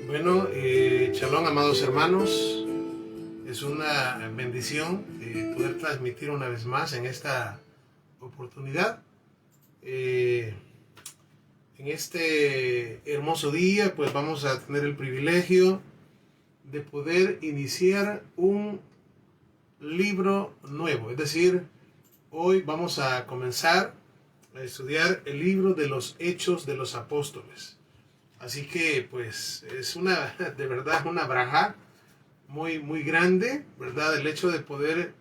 Bueno, shalom, amados hermanos. Es una bendición poder transmitir una vez más en esta oportunidad. En este hermoso día, pues vamos a tener el privilegio de poder iniciar un libro nuevo. Es decir, hoy vamos a comenzar a estudiar el libro de los Hechos de los Apóstoles. Así que pues es de verdad una braja muy grande, ¿verdad? El hecho de poder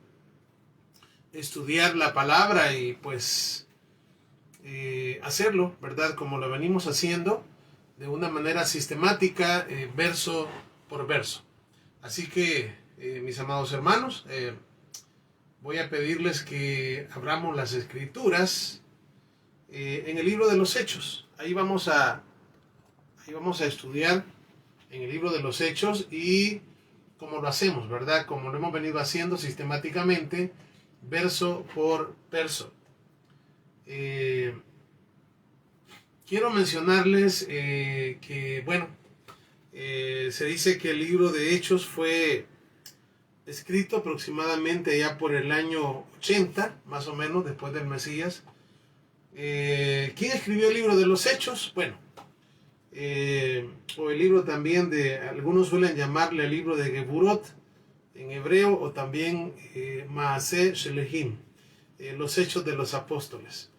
estudiar la palabra y pues hacerlo, ¿verdad? Como lo venimos haciendo de una manera sistemática, verso por verso. Así que mis amados hermanos, voy a pedirles que abramos las escrituras en el libro de los Hechos. Ahí vamos a estudiar en el libro de los Hechos y como lo hacemos, ¿verdad? Como lo hemos venido haciendo sistemáticamente, verso por verso. Quiero mencionarles que, bueno, se dice que el libro de Hechos fue escrito aproximadamente ya por el año 80, más o menos, después del Mesías. ¿Quién escribió el libro de los Hechos? Bueno, o el libro también algunos suelen llamarle el libro de Geburot en hebreo, o también Maaseh Shelehim, los Hechos de los Apóstoles,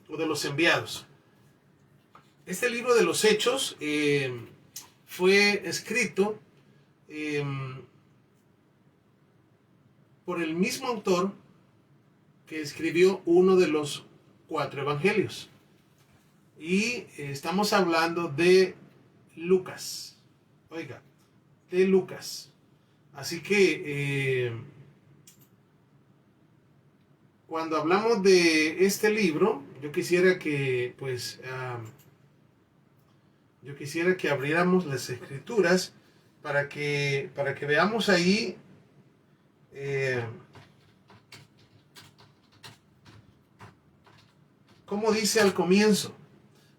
o de los enviados. Este libro de los Hechos fue escrito por el mismo autor que escribió uno de los 4 evangelios. Y estamos hablando de Lucas. Oiga, de Lucas. Así que cuando hablamos de este libro, yo quisiera que abriéramos las escrituras para que veamos ahí cómo dice al comienzo.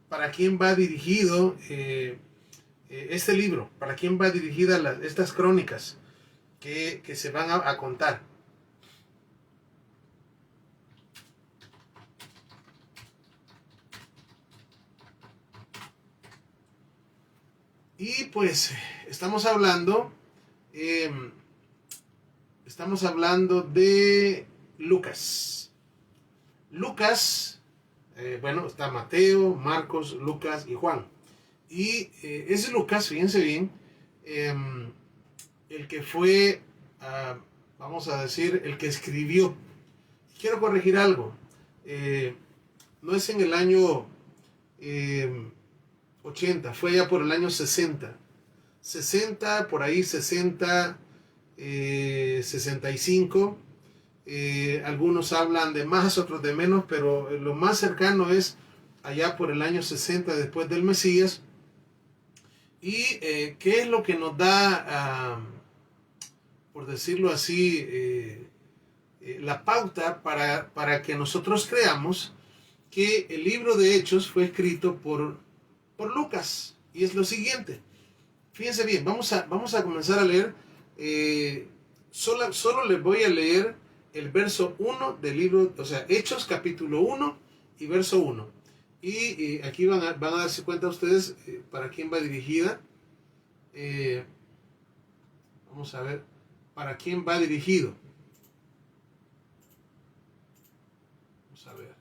¿Para quién va dirigido este libro? ¿Para quién va dirigida estas crónicas que se van a contar? Y pues estamos hablando Estamos hablando de Lucas. Lucas, bueno, está Mateo, Marcos, Lucas y Juan. Y es Lucas, fíjense bien, el que fue, vamos a decir, el que escribió. Quiero corregir algo. No es en el año 80, fue ya por el año 60. 60, por ahí 60, 65. Algunos hablan de más, otros de menos, pero lo más cercano es allá por el año 60 después del Mesías. ¿Y qué es lo que nos da, por decirlo así, la pauta para que nosotros creamos que el libro de Hechos fue escrito por Lucas? Y es lo siguiente. Fíjense bien, vamos a comenzar a leer. Solo les voy a leer el verso 1 del libro, o sea, Hechos capítulo 1 y verso 1. Y aquí van a darse cuenta ustedes para quién va dirigida. Vamos a ver para quién va dirigido. Vamos a ver.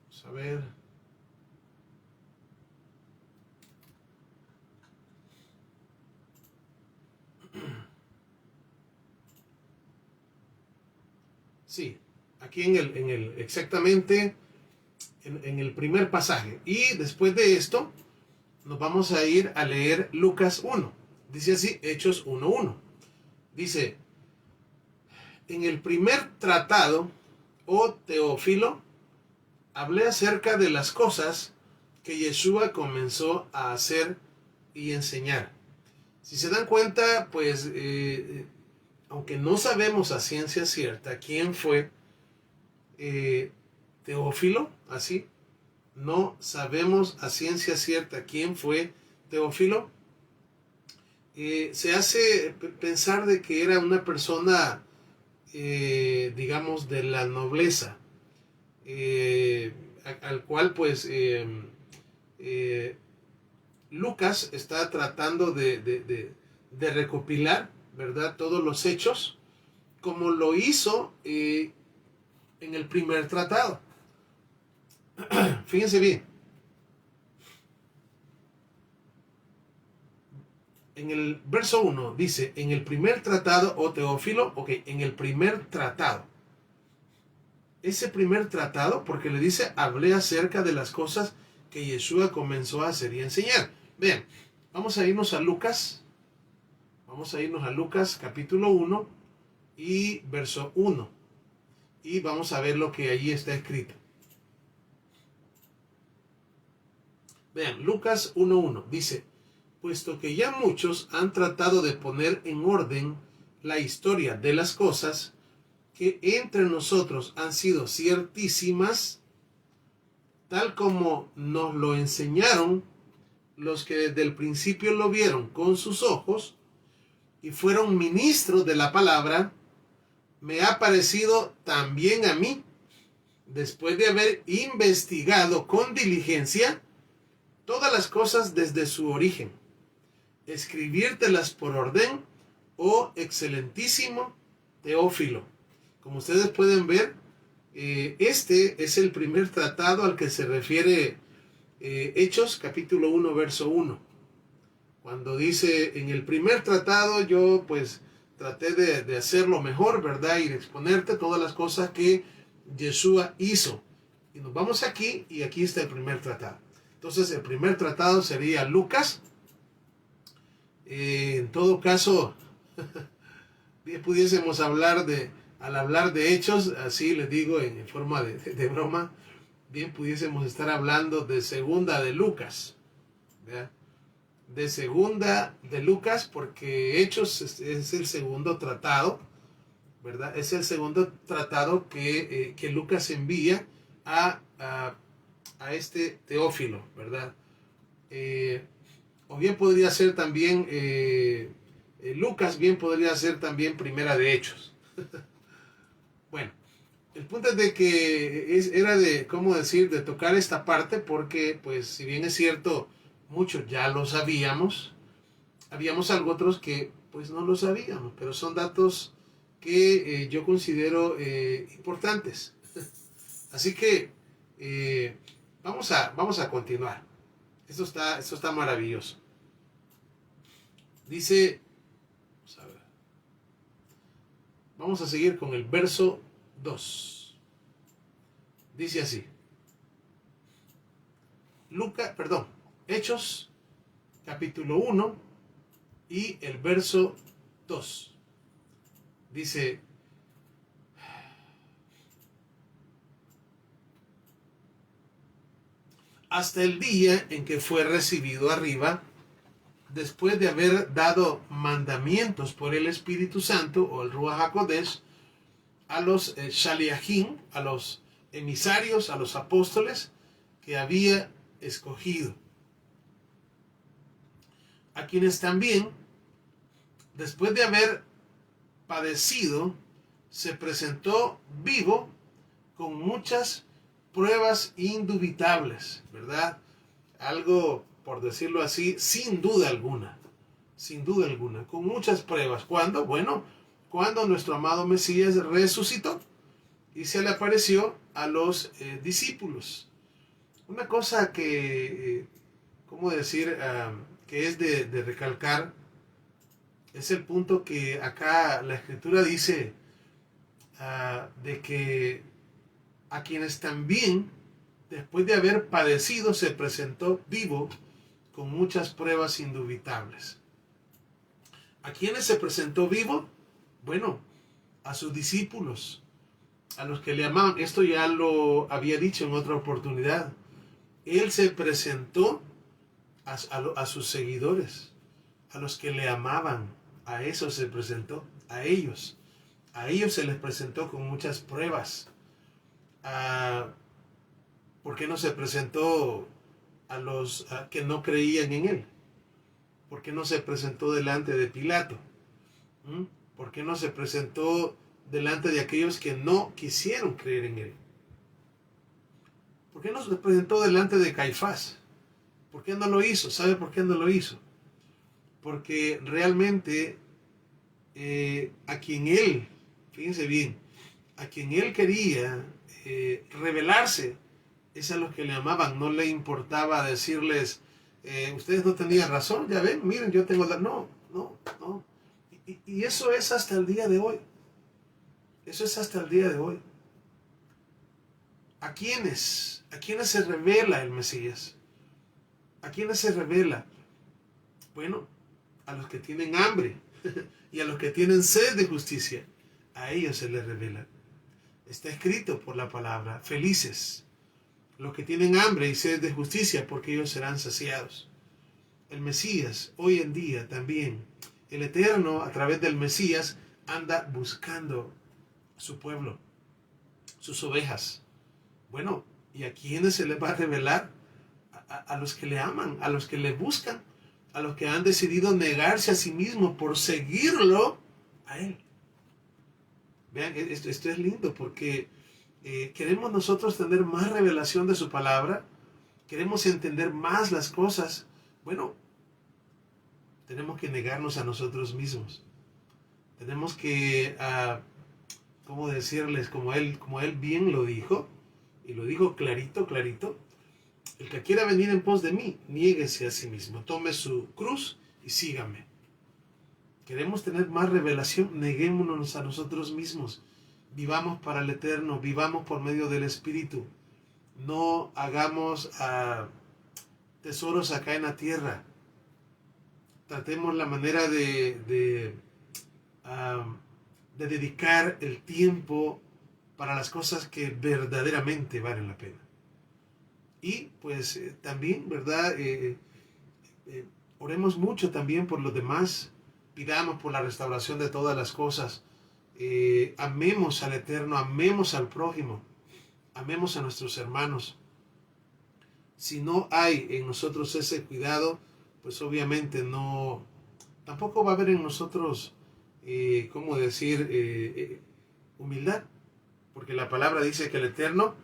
Vamos a ver. Sí, aquí exactamente en el primer pasaje. Y después de esto, nos vamos a ir a leer Lucas 1. Dice así, Hechos 1:1. Dice, en el primer tratado, oh Teófilo, hablé acerca de las cosas que Yeshua comenzó a hacer y enseñar. Si se dan cuenta, pues, aunque no sabemos a ciencia cierta quién fue Teófilo, así, no sabemos a ciencia cierta quién fue Teófilo, se hace pensar de que era una persona, digamos, de la nobleza, al cual pues Lucas está tratando de recopilar, ¿verdad?, todos los hechos, como lo hizo en el primer tratado. Fíjense bien. En el verso 1 dice, en el primer tratado, oh Teófilo, ok, en el primer tratado. Ese primer tratado, porque le dice, hablé acerca de las cosas que Yeshua comenzó a hacer y enseñar. Vean, vamos a irnos a Lucas. Vamos a irnos a Lucas capítulo 1 y verso 1. Y vamos a ver lo que allí está escrito. Vean, Lucas 1:1 dice, puesto que ya muchos han tratado de poner en orden la historia de las cosas que entre nosotros han sido ciertísimas, tal como nos lo enseñaron los que desde el principio lo vieron con sus ojos y fueron ministros de la palabra, me ha parecido también a mí, después de haber investigado con diligencia todas las cosas desde su origen, escribírtelas por orden, oh excelentísimo Teófilo. Como ustedes pueden ver, este es el primer tratado al que se refiere Hechos capítulo 1 verso 1. Cuando dice, en el primer tratado yo pues traté de hacerlo mejor, ¿verdad? Y de exponerte todas las cosas que Yeshua hizo. Y nos vamos aquí y aquí está el primer tratado. Entonces el primer tratado sería Lucas. En todo caso, bien pudiésemos hablar al hablar de hechos, así les digo en forma de broma, bien pudiésemos estar hablando de segunda de Lucas, ¿verdad? De segunda de Lucas, porque Hechos es el segundo tratado, ¿verdad? Es el segundo tratado que Lucas envía a este Teófilo, ¿verdad? O bien podría ser también Lucas, bien podría ser también Primera de Hechos. Bueno, el punto es de que era de, ¿cómo decir?, de tocar esta parte porque, pues, si bien es cierto, muchos ya lo sabíamos, habíamos algo otros que, pues, no lo sabíamos, pero son datos que yo considero importantes. Así que vamos a continuar. Esto está maravilloso. Dice, vamos a seguir con el verso 2. Dice así. Hechos capítulo 1 y el verso 2. Dice, hasta el día en que fue recibido arriba, después de haber dado mandamientos por el Espíritu Santo o el Ruach HaKodesh a los Shaliachim, a los emisarios, a los apóstoles que había escogido, a quienes también, después de haber padecido, se presentó vivo con muchas pruebas indubitables, ¿verdad? Algo, por decirlo así, sin duda alguna, con muchas pruebas. ¿Cuándo? Bueno, cuando nuestro amado Mesías resucitó y se le apareció a los discípulos. Una cosa que, ¿cómo decir?, que es de recalcar, es el punto que acá la Escritura dice de que a quienes también, después de haber padecido, se presentó vivo con muchas pruebas indubitables. ¿A quiénes se presentó vivo? Bueno, a sus discípulos, a los que le amaban. Esto ya lo había dicho en otra oportunidad. Él se presentó a sus seguidores, a los que le amaban. A eso se presentó, a ellos. A ellos se les presentó con muchas pruebas. ¿Por qué no se presentó a los que no creían en él? ¿Por qué no se presentó delante de Pilato? ¿Por qué no se presentó delante de aquellos que no quisieron creer en él? ¿Por qué no se presentó delante de Caifás? ¿Por qué no lo hizo? ¿Sabe por qué no lo hizo? Porque realmente a quien él, fíjense bien, a quien él quería revelarse es a los que le amaban. No le importaba decirles, ustedes no tenían razón, ya ven, miren, yo tengo la... No. Y eso es hasta el día de hoy. Eso es hasta el día de hoy. ¿A quiénes? ¿A quiénes se revela el Mesías? ¿A quiénes se revela? Bueno, a los que tienen hambre y a los que tienen sed de justicia. A ellos se les revela. Está escrito por la palabra, felices los que tienen hambre y sed de justicia, porque ellos serán saciados. El Mesías, hoy en día también, el Eterno, a través del Mesías, anda buscando a su pueblo, sus ovejas. Bueno, ¿y a quiénes se les va a revelar? A los que le aman, a los que le buscan, a los que han decidido negarse a sí mismos por seguirlo a él. Vean, esto es lindo porque queremos nosotros tener más revelación de su palabra, queremos entender más las cosas. Bueno, tenemos que negarnos a nosotros mismos. Tenemos que, ¿cómo decirles? Como él bien lo dijo, y lo dijo clarito, el que quiera venir en pos de mí, niéguese a sí mismo, tome su cruz y sígame. Queremos tener más revelación, neguémonos a nosotros mismos. Vivamos para el Eterno, vivamos por medio del Espíritu. No hagamos tesoros acá en la tierra. Tratemos la manera de dedicar el tiempo para las cosas que verdaderamente valen la pena. Y pues también, ¿verdad? Oremos mucho también por los demás. Pidamos por la restauración de todas las cosas. Amemos al Eterno, amemos al prójimo, amemos a nuestros hermanos. Si no hay en nosotros ese cuidado, pues obviamente no, tampoco va a haber en nosotros, ¿cómo decir? Humildad. porque la palabra dice que el Eterno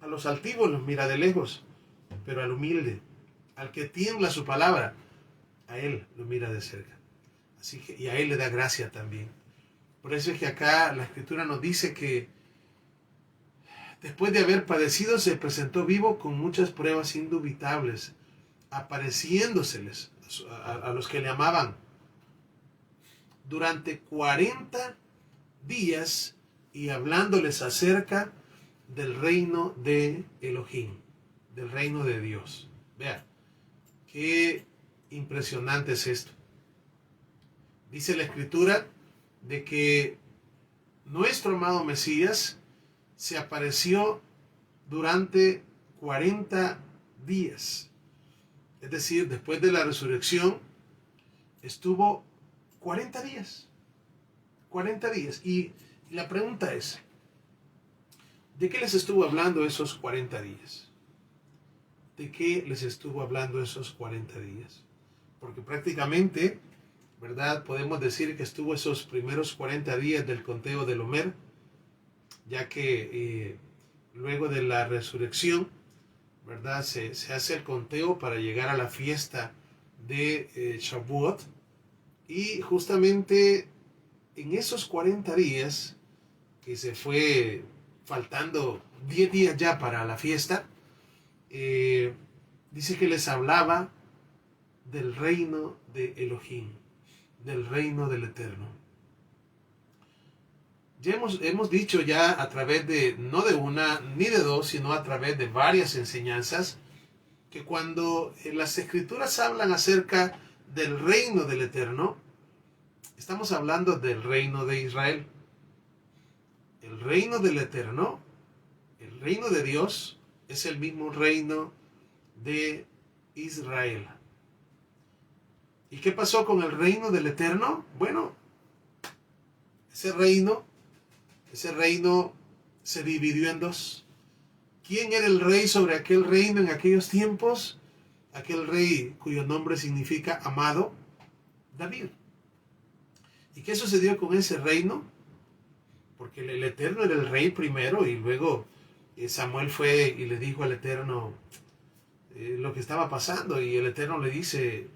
a los altivos los mira de lejos, pero al humilde, al que tiembla su palabra, a él lo mira de cerca. Así que, y a él le da gracia también. Por eso es que acá la Escritura nos dice que después de haber padecido se presentó vivo con muchas pruebas indubitables, apareciéndoseles a los que le amaban durante 40 días y hablándoles acerca del reino de Elohim, del reino de Dios. Vean, qué impresionante es esto. Dice la Escritura de que nuestro amado Mesías se apareció durante 40 días. Es decir, después de la resurrección, estuvo 40 días. 40 días. Y la pregunta es, ¿de qué les estuvo hablando esos 40 días? ¿De qué les estuvo hablando esos 40 días? Porque prácticamente, ¿verdad? Podemos decir que estuvo esos primeros 40 días del conteo del Omer, ya que luego de la resurrección, ¿verdad? Se hace el conteo para llegar a la fiesta de Shavuot, y justamente en esos 40 días, que se fue faltando 10 días ya para la fiesta, dice que les hablaba del reino de Elohim, del reino del Eterno. Ya hemos dicho ya a través de, no de una ni de dos, sino a través de varias enseñanzas, que cuando las Escrituras hablan acerca del reino del Eterno, estamos hablando del reino de Israel. El reino del Eterno, el reino de Dios, es el mismo reino de Israel. ¿Y qué pasó con el reino del Eterno? Bueno, ese reino se dividió en dos. ¿Quién era el rey sobre aquel reino en aquellos tiempos? Aquel rey cuyo nombre significa amado, David. ¿Y qué sucedió con ese reino? Porque el Eterno era el rey primero, y luego Samuel fue y le dijo al Eterno lo que estaba pasando, y el Eterno le dice,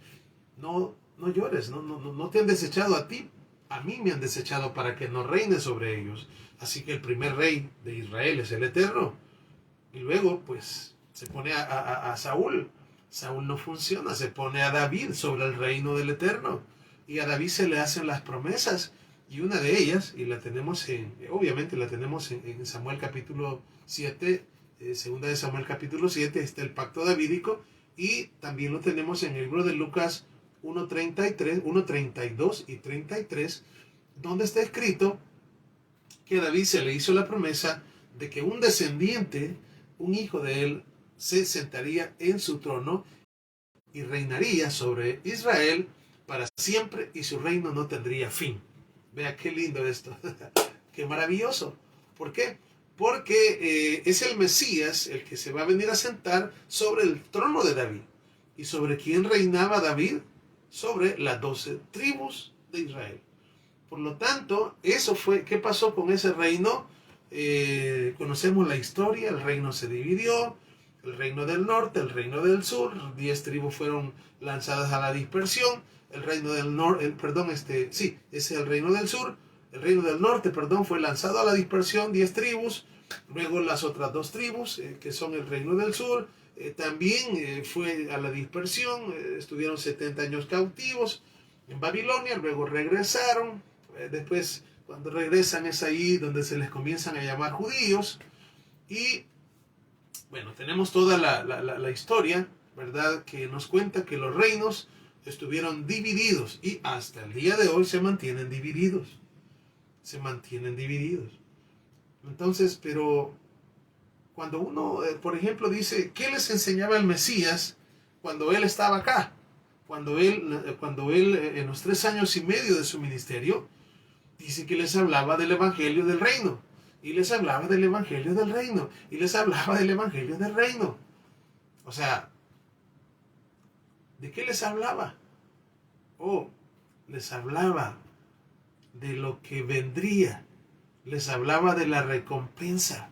no llores, no te han desechado a ti, a mí me han desechado para que no reine sobre ellos. Así que el primer rey de Israel es el Eterno. Y luego pues se pone a Saúl. Saúl no funciona, se pone a David sobre el reino del Eterno. Y a David se le hacen las promesas. Y una de ellas, y la tenemos obviamente la tenemos en Samuel capítulo 7, segunda de Samuel capítulo 7, está el pacto davídico. Y también lo tenemos en el libro de Lucas 1:32 y 33, donde está escrito que a David se le hizo la promesa de que un descendiente, un hijo de él, se sentaría en su trono y reinaría sobre Israel para siempre, y su reino no tendría fin. Vea qué lindo esto, qué maravilloso. ¿Por qué? Porque es el Mesías el que se va a venir a sentar sobre el trono de David. ¿Y sobre quién reinaba David? Sobre las 12 tribus de Israel. Por lo tanto, eso fue, ¿qué pasó con ese reino? Conocemos la historia, el reino se dividió, el reino del norte, el reino del sur, 10 tribus fueron lanzadas a la dispersión, el reino del norte, ese es el reino del sur, el reino del norte, fue lanzado a la dispersión, 10 tribus, luego las otras 2 tribus, que son el reino del sur, también fue a la dispersión, estuvieron 70 años cautivos en Babilonia, luego regresaron. Después, cuando regresan, es ahí donde se les comienzan a llamar judíos. Y bueno, tenemos toda la historia, ¿verdad?, que nos cuenta que los reinos estuvieron divididos, y hasta el día de hoy se mantienen divididos. Se mantienen divididos. Entonces, pero cuando uno, por ejemplo, dice, ¿qué les enseñaba el Mesías cuando él estaba acá? Cuando él en los 3 años y medio de su ministerio, dice que les hablaba del evangelio del reino, y les hablaba del evangelio del reino, y les hablaba del evangelio del reino. O sea, ¿de qué les hablaba? Les hablaba de lo que vendría, les hablaba de la recompensa,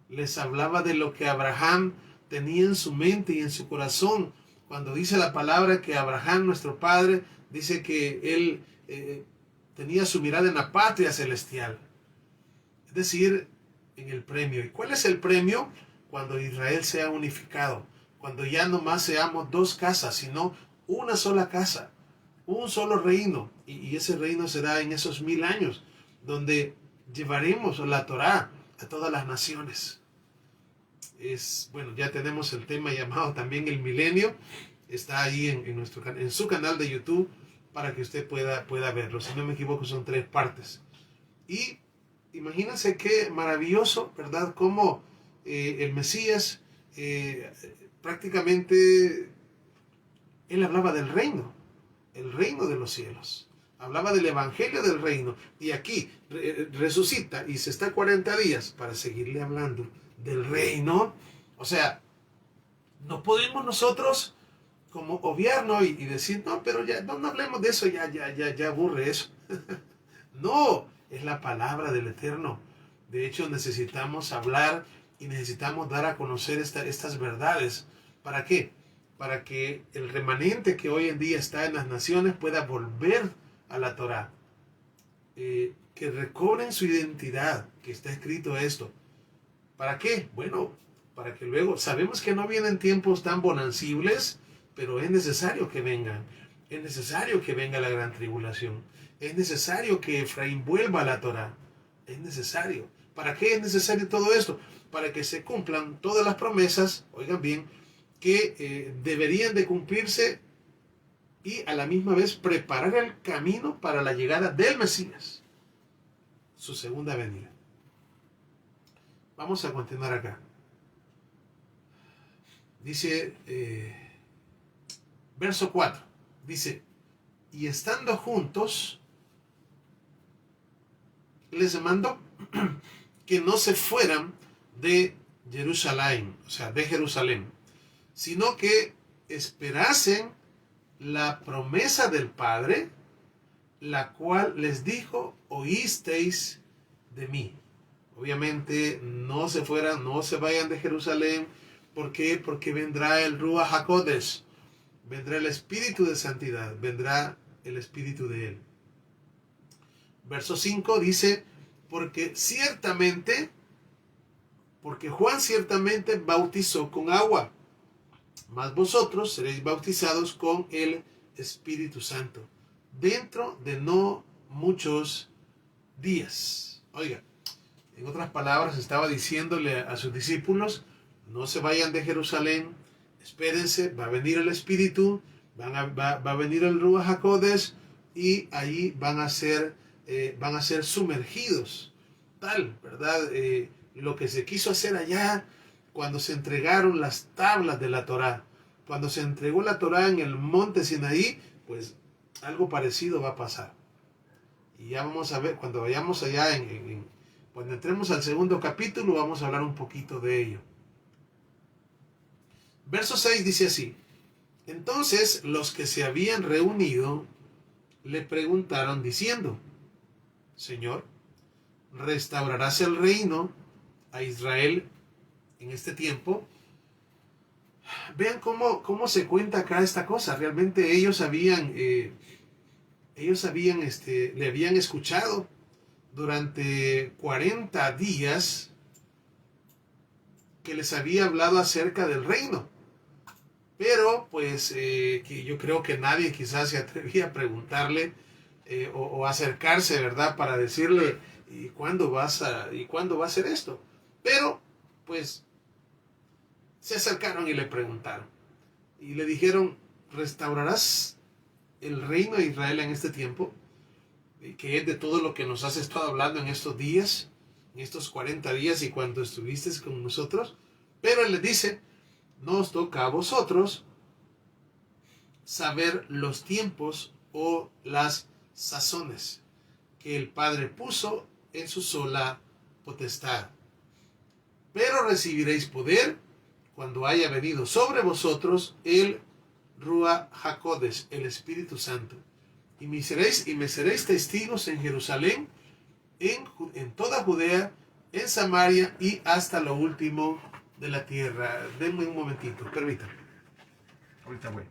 les hablaba de lo que Abraham tenía en su mente y en su corazón. Cuando dice la palabra que Abraham, nuestro padre, dice que él tenía su mirada en la patria celestial, es decir, en el premio. ¿Y cuál es el premio? Cuando Israel sea unificado, cuando ya no más seamos dos casas, sino una sola casa, un solo reino, y ese reino será en esos 1000 años, donde llevaremos la Torá a todas las naciones. Bueno, ya tenemos el tema llamado también el milenio, está ahí en su canal de YouTube, para que usted pueda verlo. Si no me equivoco, son 3 partes. Y imagínense qué maravilloso, ¿verdad? Cómo el Mesías prácticamente, él hablaba del reino, el reino de los cielos. Hablaba del evangelio del reino. Y aquí resucita y se está 40 días para seguirle hablando del reino. O sea, no podemos nosotros como obviarnos y decir, no, pero ya no hablemos de eso, ya aburre eso. No, es la palabra del Eterno. De hecho, necesitamos hablar y necesitamos dar a conocer estas verdades. ¿Para qué? Para que el remanente que hoy en día está en las naciones pueda volver a la Torá. Que recobren su identidad, que está escrito esto. ¿Para qué? Bueno, para que luego, sabemos que no vienen tiempos tan bonancibles, pero es necesario que vengan. Es necesario que venga la gran tribulación. Es necesario que Efraín vuelva a la Torá. Es necesario. ¿Para qué es necesario todo esto? Para que se cumplan todas las promesas, oigan bien, que deberían de cumplirse y a la misma vez preparar el camino para la llegada del Mesías, su segunda venida. Vamos a continuar acá. Dice, verso 4, dice, y estando juntos, les mandó que no se fueran de Jerusalén, o sea, de Jerusalén, sino que esperasen la promesa del Padre, la cual les dijo, oísteis de mí. Obviamente no se fueran, no se vayan de Jerusalén. ¿Por qué? Porque vendrá el Ruach HaKodesh, vendrá el Espíritu de Santidad, vendrá el Espíritu de Él. Verso 5 dice, porque Juan ciertamente bautizó con agua, mas vosotros seréis bautizados con el Espíritu Santo, dentro de no muchos días. Oiga, en otras palabras, estaba diciéndole a sus discípulos, no se vayan de Jerusalén, espérense, va a venir el Espíritu, va a venir el Ruach HaKodesh, y allí van a ser sumergidos. Tal, ¿verdad? Lo que se quiso hacer allá cuando se entregaron las tablas de la Torá, cuando se entregó la Torá en el monte Sinaí, pues algo parecido va a pasar. Y ya vamos a ver, cuando vayamos allá, cuando entremos al segundo capítulo, vamos a hablar un poquito de ello. Verso 6 dice así, entonces los que se habían reunido le preguntaron diciendo, Señor, ¿restaurarás el reino a Israel en este tiempo? Vean cómo se cuenta acá esta cosa. Realmente ellos le habían escuchado durante 40 días que les había hablado acerca del reino. Pero pues que yo creo que nadie quizás se atrevía a preguntarle o acercarse, ¿verdad? Para decirle, ¿y cuándo va a ser esto? Pero pues se acercaron y le preguntaron. Y le dijeron, ¿restaurarás el reino de Israel en este tiempo? Que es de todo lo que nos has estado hablando en estos días, en estos 40 días y cuando estuviste con nosotros. Pero él les dice, no os toca a vosotros saber los tiempos o las sazones que el Padre puso en su sola potestad. Pero recibiréis poder cuando haya venido sobre vosotros el Ruach HaKodesh, el Espíritu Santo. Y me seréis testigos en Jerusalén, en toda Judea, en Samaria y hasta lo último de la tierra. Denme un momentito, permítanme. Ahorita voy.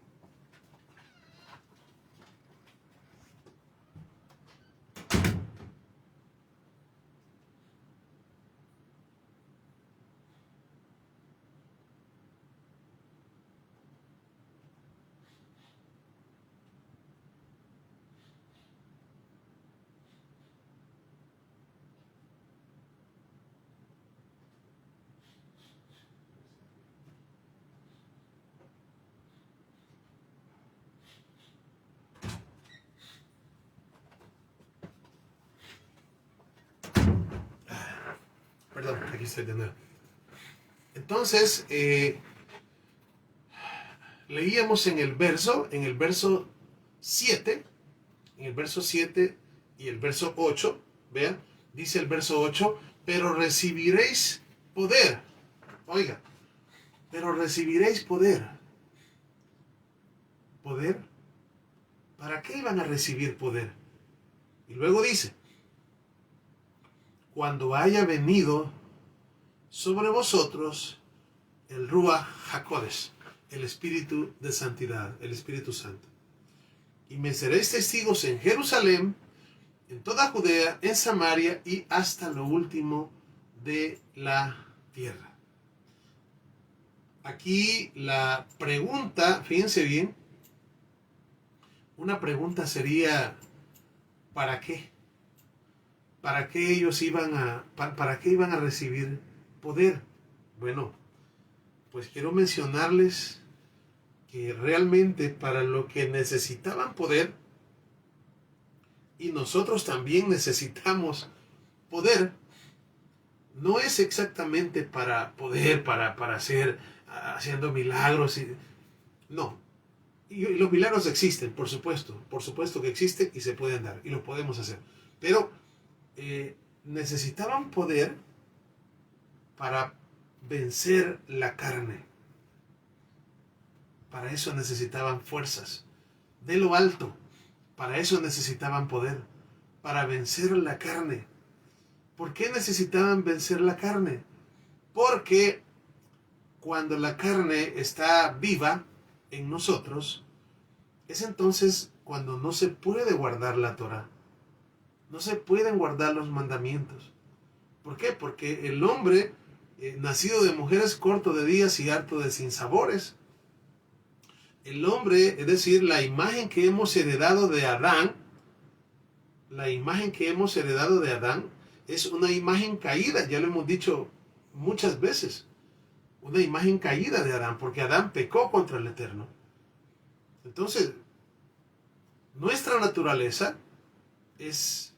Perdón, aquí estoy de nuevo. Entonces, leíamos en el verso 7, en el verso 7 y el verso 8, vean, dice el verso 8, pero recibiréis poder. Oiga, pero recibiréis poder. ¿Poder? ¿Para qué iban a recibir poder? Y luego dice, cuando haya venido sobre vosotros el Ruach HaKodesh, el Espíritu de Santidad, el Espíritu Santo. Y me seréis testigos en Jerusalén, en toda Judea, en Samaria y hasta lo último de la tierra. Aquí la pregunta, fíjense bien, una pregunta sería, ¿para qué? ¿Para qué ellos para qué iban a recibir poder? Bueno, pues quiero mencionarles que realmente para lo que necesitaban poder, y nosotros también necesitamos poder, no es exactamente para poder, para hacer, haciendo milagros. No. Y los milagros existen, por supuesto que existen y se pueden dar, y lo podemos hacer. Pero necesitaban poder para vencer la carne. Para eso necesitaban fuerzas de lo alto. Para eso necesitaban poder, para vencer la carne. ¿Por qué necesitaban vencer la carne? Porque cuando la carne está viva en nosotros, es entonces cuando no se puede guardar la Torah. No se pueden guardar los mandamientos. ¿Por qué? Porque el hombre, nacido de mujeres, corto de días y harto de sinsabores. El hombre, es decir, la imagen que hemos heredado de Adán, es una imagen caída, ya lo hemos dicho muchas veces, una imagen caída de Adán, porque Adán pecó contra el Eterno. Entonces, nuestra naturaleza es,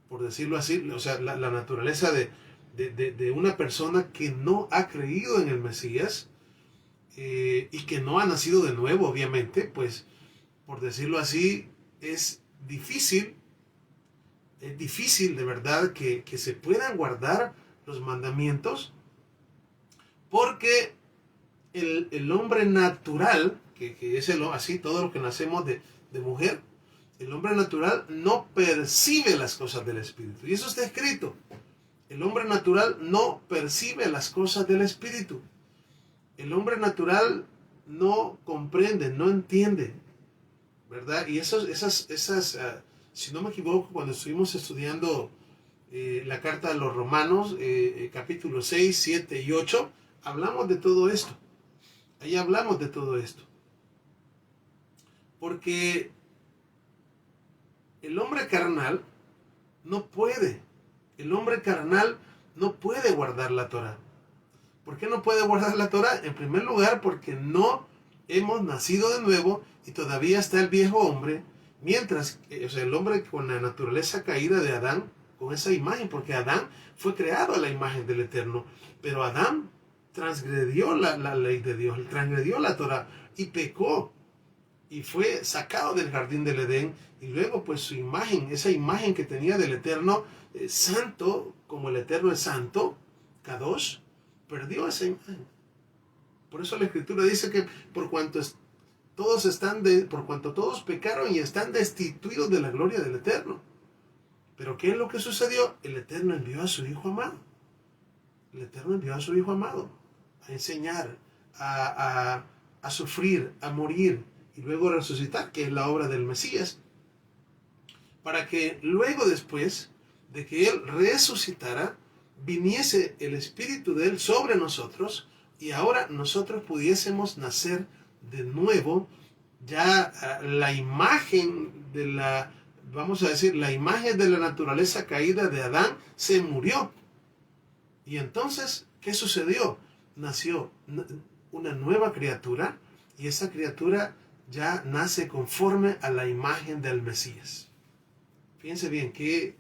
por decirlo así, o sea, la naturaleza de una persona que no ha creído en el Mesías, y que no ha nacido de nuevo, obviamente, pues, por decirlo así, es difícil de verdad que se puedan guardar los mandamientos, porque el hombre natural, que es así, todo lo que nacemos de mujer, el hombre natural no percibe las cosas del Espíritu. Y eso está escrito. El hombre natural no percibe las cosas del Espíritu. El hombre natural no comprende, no entiende, ¿verdad? Y esas si no me equivoco, cuando estuvimos estudiando la carta de los Romanos, capítulo 6, 7 y 8, hablamos de todo esto. Ahí hablamos de todo esto. Porque el hombre carnal no puede guardar la Torah. ¿Por qué no puede guardar la Torah? En primer lugar, porque no hemos nacido de nuevo y todavía está el viejo hombre, mientras, o sea, el hombre con la naturaleza caída de Adán, con esa imagen, porque Adán fue creado a la imagen del Eterno, pero Adán transgredió la ley de Dios, transgredió la Torah y pecó y fue sacado del jardín del Edén, y luego pues su imagen, esa imagen que tenía del Eterno, santo, como el Eterno es santo, Kadosh, perdió esa imagen. Por eso la Escritura dice que por cuanto todos pecaron y están destituidos de la gloria del Eterno. Pero ¿qué es lo que sucedió? El Eterno envió a su Hijo amado. El Eterno envió a su Hijo amado a enseñar, a sufrir, a morir y luego resucitar, que es la obra del Mesías, para que luego después de que Él resucitara, viniese el Espíritu de Él sobre nosotros y ahora nosotros pudiésemos nacer de nuevo. Ya la imagen de la, vamos a decir, la imagen de la naturaleza caída de Adán se murió. Y entonces, ¿qué sucedió? Nació una nueva criatura y esa criatura ya nace conforme a la imagen del Mesías. Fíjense bien, qué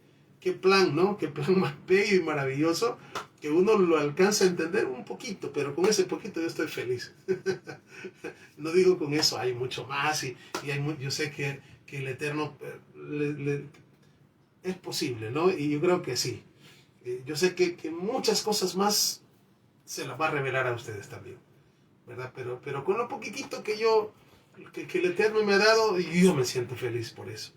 plan, ¿no? Qué plan más bello y maravilloso, que uno lo alcanza a entender un poquito, pero con ese poquito yo estoy feliz. No digo con eso, hay mucho más y yo sé que el Eterno es posible, ¿no? Y yo creo que sí. Yo sé que muchas cosas más se las va a revelar a ustedes también, ¿verdad? Pero con lo poquitito que el Eterno me ha dado, yo me siento feliz por eso.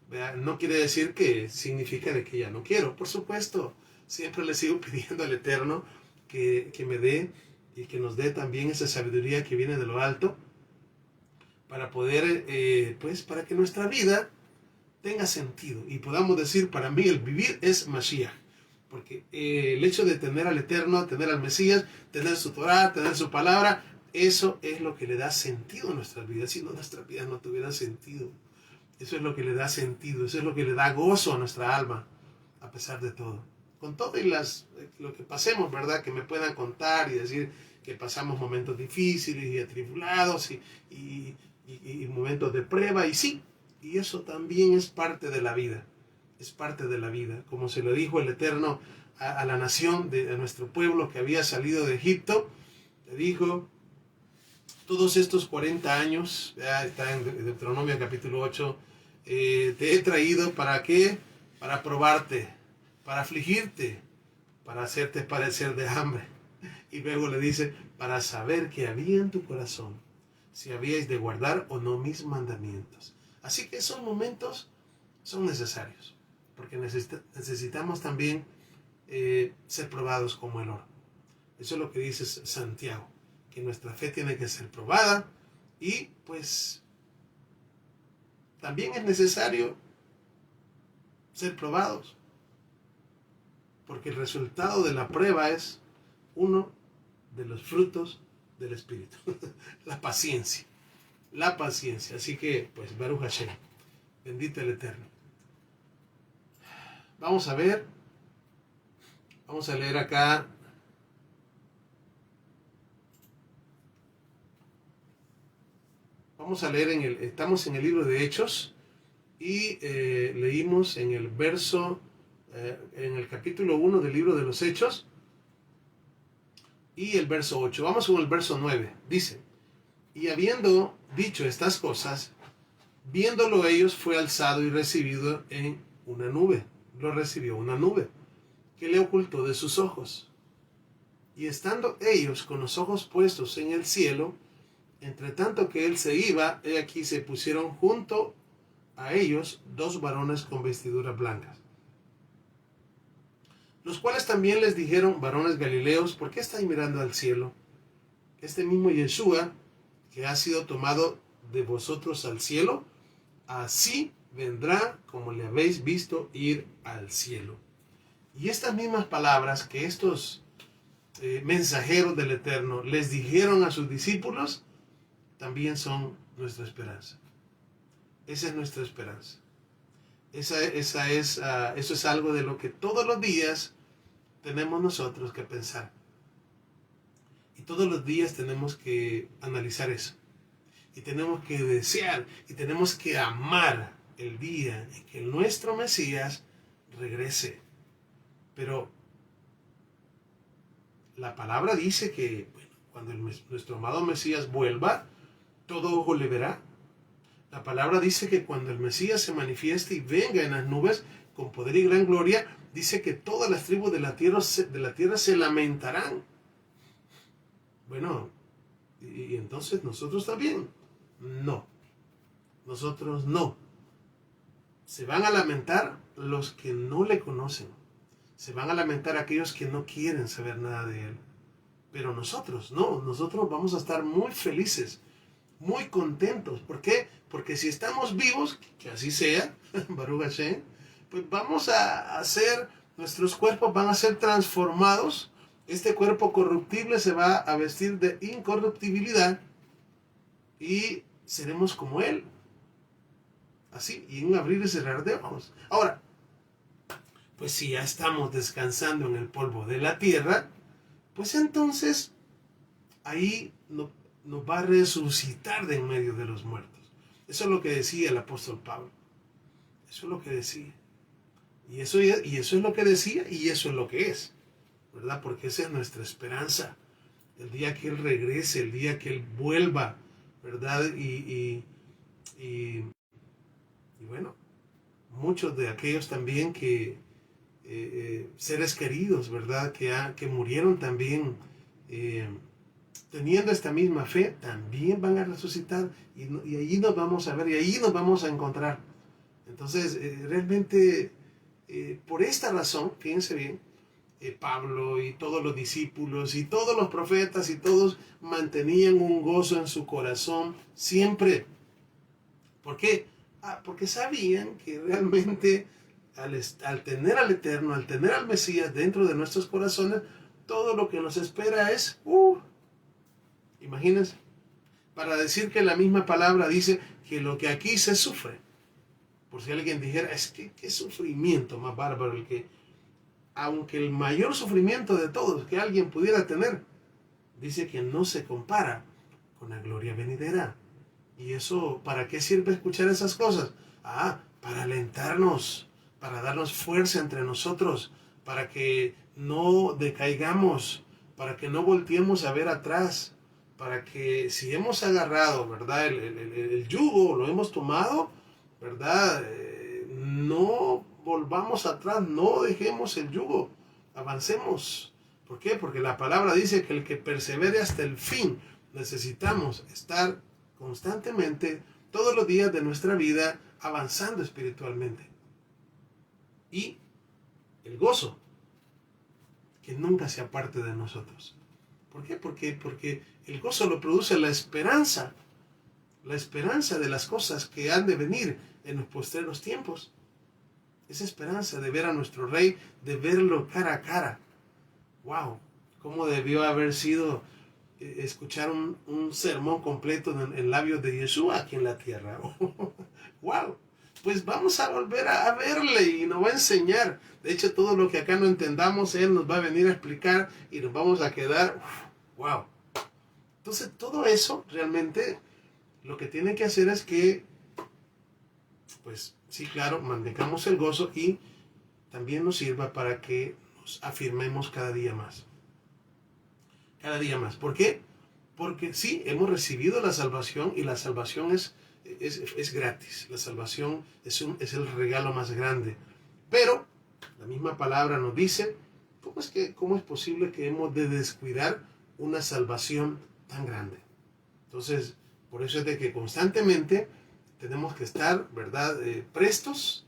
¿Verdad? No quiere decir que significa de que ya no quiero. Por supuesto, siempre le sigo pidiendo al Eterno que me dé y que nos dé también esa sabiduría que viene de lo alto para poder, pues, para que nuestra vida tenga sentido y podamos decir, para mí el vivir es Mashiach. Porque el hecho de tener al Eterno, tener al Mesías, tener su Torah, tener su palabra, eso es lo que le da sentido a nuestras vidas. Si no, nuestras vidas no tuvieran sentido. Eso es lo que le da sentido, eso es lo que le da gozo a nuestra alma, a pesar de todo. Con todo y lo que pasemos, ¿verdad? Que me puedan contar y decir que pasamos momentos difíciles y atribulados y momentos de prueba, y sí, y eso también es parte de la vida. Es parte de la vida. Como se lo dijo el Eterno a la nación, a nuestro pueblo que había salido de Egipto, le dijo, todos estos 40 años, ya está en Deuteronomio capítulo 8, te he traído ¿para qué? Para probarte, para afligirte, para hacerte padecer de hambre. Y luego le dice, para saber qué había en tu corazón, si habíais de guardar o no mis mandamientos. Así que esos momentos son necesarios, porque necesitamos también ser probados como el oro. Eso es lo que dice Santiago, que nuestra fe tiene que ser probada y pues también es necesario ser probados, porque el resultado de la prueba es uno de los frutos del Espíritu, la paciencia. Así que, pues, Baruch Hashem, bendito el Eterno. Vamos a leer acá. Vamos a leer estamos en el libro de Hechos y leímos en el capítulo 1 del libro de los Hechos y el verso 8. Vamos con el verso 9. Dice, y habiendo dicho estas cosas, viéndolo ellos, fue alzado y recibido en una nube. Lo recibió una nube que le ocultó de sus ojos. Y estando ellos con los ojos puestos en el cielo, entre tanto que él se iba, he aquí se pusieron junto a ellos dos varones con vestiduras blancas, los cuales también les dijeron, varones galileos, ¿por qué estáis mirando al cielo? Este mismo Yeshua, que ha sido tomado de vosotros al cielo, así vendrá como le habéis visto ir al cielo. Y estas mismas palabras que estos mensajeros del Eterno les dijeron a sus discípulos, también son nuestra esperanza. Esa es nuestra esperanza. Eso es algo de lo que todos los días tenemos nosotros que pensar. Y todos los días tenemos que analizar eso. Y tenemos que desear y tenemos que amar el día en que nuestro Mesías regrese. Pero la palabra dice que cuando nuestro amado Mesías vuelva, todo ojo le verá. La palabra dice que cuando el Mesías se manifieste y venga en las nubes con poder y gran gloria, dice que todas las tribus de la tierra se lamentarán. Bueno, y entonces nosotros también. No, nosotros no. Se van a lamentar, los que no le conocen. Se van a lamentar aquellos que no quieren saber nada de Él. Pero nosotros, no, nosotros vamos a estar muy felices, muy contentos. ¿Por qué? Porque si estamos vivos, que así sea, Baruch Hashem, pues vamos a hacer, nuestros cuerpos van a ser transformados. Este cuerpo corruptible se va a vestir de incorruptibilidad y seremos como Él. Así, y en un abrir y cerrar de ojos. Ahora, pues si ya estamos descansando en el polvo de la tierra, pues entonces ahí nos va a resucitar de en medio de los muertos. Eso es lo que decía el apóstol Pablo. Eso es lo que decía. Y eso es lo que decía y eso es lo que es. ¿Verdad? Porque esa es nuestra esperanza. El día que Él regrese, el día que Él vuelva, ¿verdad? Y bueno, muchos de aquellos también que seres queridos, ¿verdad? Que murieron también teniendo esta misma fe, también van a resucitar y allí nos vamos a ver y allí nos vamos a encontrar. Entonces, realmente, por esta razón, fíjense bien, Pablo y todos los discípulos y todos los profetas y todos mantenían un gozo en su corazón siempre. ¿Por qué? Porque sabían que realmente al tener al Eterno, al tener al Mesías dentro de nuestros corazones, todo lo que nos espera es, imagínense, para decir que la misma palabra dice que lo que aquí se sufre, por si alguien dijera, es que qué sufrimiento más bárbaro el que, aunque el mayor sufrimiento de todos que alguien pudiera tener, dice que no se compara con la gloria venidera. Y eso, ¿para qué sirve escuchar esas cosas? Para alentarnos, para darnos fuerza entre nosotros, para que no decaigamos, para que no volteemos a ver atrás, para que si hemos agarrado, ¿verdad? El yugo, lo hemos tomado, ¿verdad? No volvamos atrás, no dejemos el yugo, avancemos. ¿Por qué? Porque la palabra dice que el que persevere hasta el fin, necesitamos estar constantemente, todos los días de nuestra vida, avanzando espiritualmente. Y el gozo, que nunca se aparte de nosotros. ¿Por qué? Porque el gozo lo produce la esperanza de las cosas que han de venir en los postreros tiempos. Esa esperanza de ver a nuestro Rey, de verlo cara a cara. ¡Wow! ¿Cómo debió haber sido escuchar un sermón completo en labios de Yeshua aquí en la tierra? ¡Wow! Pues vamos a volver a verle y nos va a enseñar. De hecho, todo lo que acá no entendamos, Él nos va a venir a explicar y nos vamos a quedar, ¡wow! Entonces, todo eso realmente lo que tiene que hacer es que, pues sí, claro, mantengamos el gozo y también nos sirva para que nos afirmemos cada día más. Cada día más. ¿Por qué? Porque sí, hemos recibido la salvación y la salvación es gratis. La salvación es el regalo más grande. Pero la misma palabra nos dice, ¿cómo es posible que hemos de descuidar una salvación tan grande? Entonces, por eso es de que constantemente tenemos que estar, ¿verdad? Prestos,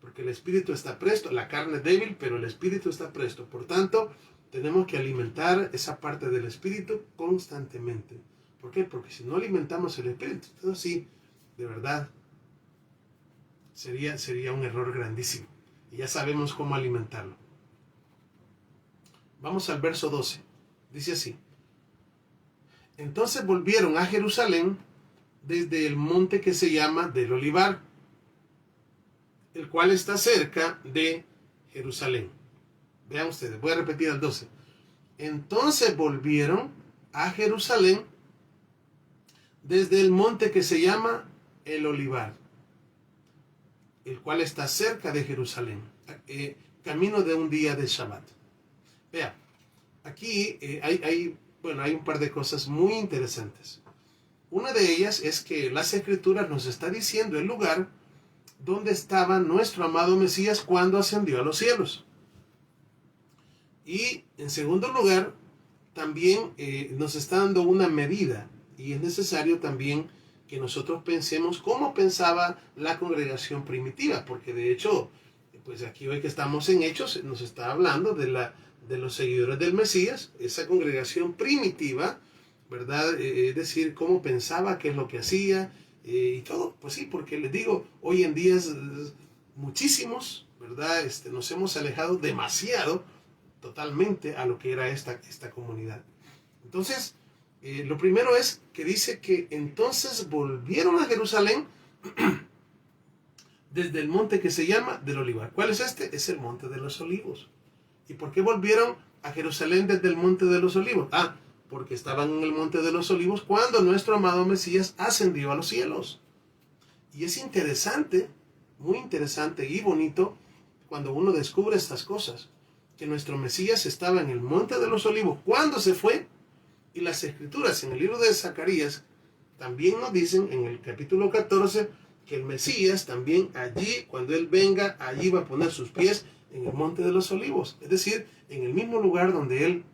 porque el espíritu está presto, la carne es débil, pero el espíritu está presto. Por tanto, tenemos que alimentar esa parte del espíritu constantemente. ¿Por qué? Porque si no alimentamos el espíritu, entonces sí, de verdad, sería un error grandísimo. Y ya sabemos cómo alimentarlo. Vamos al verso 12. Dice así. Entonces volvieron a Jerusalén desde el monte que se llama del Olivar, el cual está cerca de Jerusalén. Vean ustedes, voy a repetir al 12. Entonces volvieron a Jerusalén desde el monte que se llama el Olivar, el cual está cerca de Jerusalén, camino de un día de Shabbat. Vean, aquí hay un par de cosas muy interesantes. Una de ellas es que las Escrituras nos está diciendo el lugar donde estaba nuestro amado Mesías cuando ascendió a los cielos. Y en segundo lugar, también nos está dando una medida, y es necesario también que nosotros pensemos cómo pensaba la congregación primitiva, porque de hecho pues aquí hoy que estamos en Hechos, nos está hablando de los seguidores del Mesías, esa congregación primitiva, ¿verdad? Es decir, cómo pensaba, qué es lo que hacía y todo. Pues sí, porque les digo, hoy en día muchísimos, ¿verdad? Nos hemos alejado demasiado, totalmente, a lo que era esta comunidad. Entonces, lo primero es que dice que entonces volvieron a Jerusalén desde el monte que se llama del Olivar. ¿Cuál es este? Es el monte de los Olivos. ¿Y por qué volvieron a Jerusalén desde el monte de los Olivos? Porque estaban en el monte de los Olivos cuando nuestro amado Mesías ascendió a los cielos. Y es interesante, muy interesante y bonito cuando uno descubre estas cosas, que nuestro Mesías estaba en el monte de los Olivos cuando se fue, y las escrituras en el libro de Zacarías también nos dicen en el capítulo 14 que el Mesías también allí, cuando Él venga, allí va a poner sus pies en el monte de los Olivos, es decir, en el mismo lugar donde Él